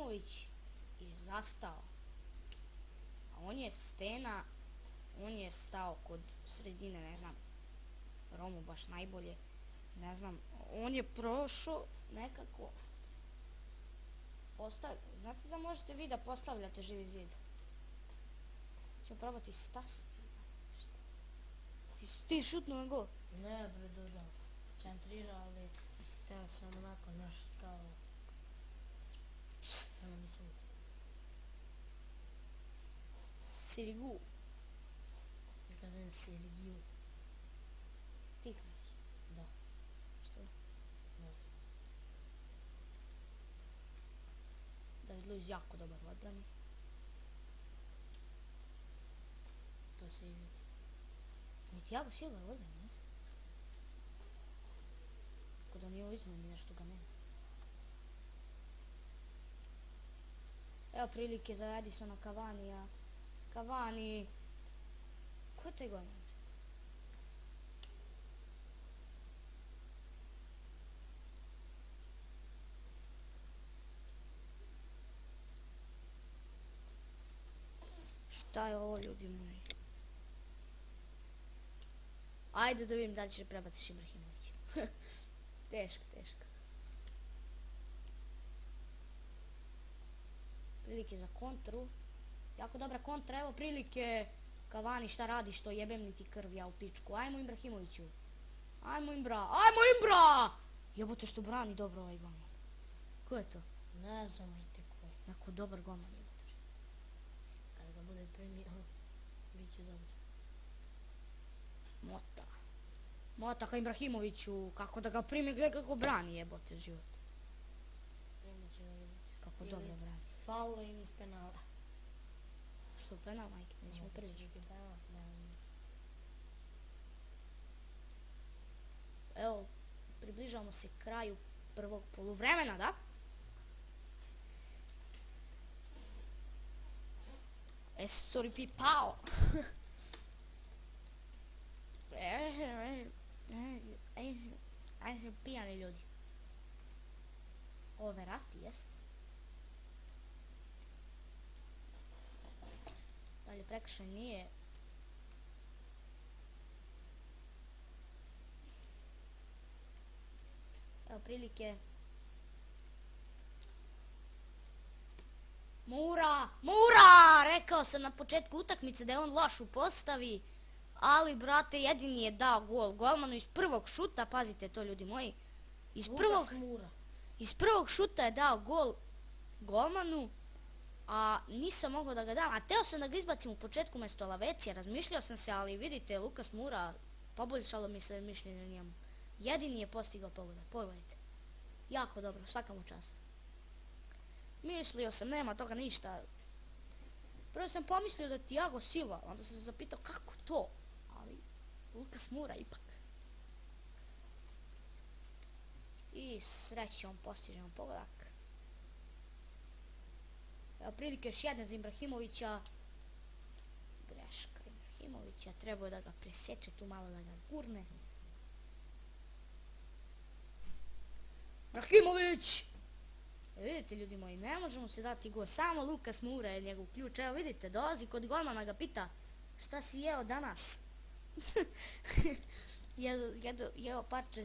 Ibrahimović je zastao. A on je Stena, on je stao kod sredine, ne znam, Romu baš najbolje. Ne znam, on je prošao nekako. Znate da možete vi da postavljate Živi zid? Ćemo probati Stas. Ti šutnu na gol? Ne bre, dodao. Centrira, ali teo sam onako nešto kao... Samo nisam uspio. Sirigu. Ja kažem Sergiju. Ti kažeš? Da. Što? Ne. David Luiz jako dobar u odbrani. To se i vidi. Ni Thiago Silva je u odbrani, jes? Ako da nije u izmeni nešto ga nema. Evo prilike za Edisona Cavanija. Cavani... Ko je taj golman? Šta je ovo, ljudi moji? Ajde da vidim da li će prebaciš Ibrahimović. Teško, teško. Prilike za kontru. Jako dobra kontra, evo prilike. Cavani, šta radiš, to jebem li ti krv, ja u pičku. Ajmo Ibrahimoviću. Ajmo Imbra! Jebote što brani dobro ovaj golman. Ko je to? Ne znam li te ko je. Jako dobar golman jebote. Kada ga bude primio, bit će dobro. Mota ka Ibrahimoviću, kako da ga primi, gledaj kako brani jebote život. Primit će ga vidjeti. Kako dobro brani. Faula ili iz penala. Što penal, majke, nećemo prvi. Možda će biti penal, ne. Evo, približavamo se kraju prvog poluvremena, da? Sorry, pipao. Pijani ljudi. Ovo Verratti, jest? Dalje prekršaj nije. Evo prilike. Mura! Rekao sam na početku utakmice da je on loš u postavi. Ali, brate, jedini je dao gol golmanu iz prvog šuta, pazite to ljudi moji. Iz prvog šuta je dao gol golmanu, a nisam mogao da ga dam. A teo sam da ga izbacim u početku umjesto Lavecija, razmišljao sam se, ali vidite, Lukas Moura, poboljšalo mi se mišljenje o njemu. Jedini je postigao pogodak, pogledajte. Jako dobro, svaka mu čast. Mislio sam, nema toga ništa. Prvo sam pomislio da je Thiago Silva, onda sam se zapitao kako to, ali Lukas Moura ipak. I srećom postižemo pogodak. Evo prilike još jedne za Ibrahimovića. Greška Ibrahimovića, trebao da ga preseče tu malo, da ga gurne. Ibrahimović! Vidite ljudi moji, ne možemo se dati gol, samo Lukas Moura je njegov ključ. Evo vidite, dolazi kod golmana, ga pita šta si jeo danas? Jeo parče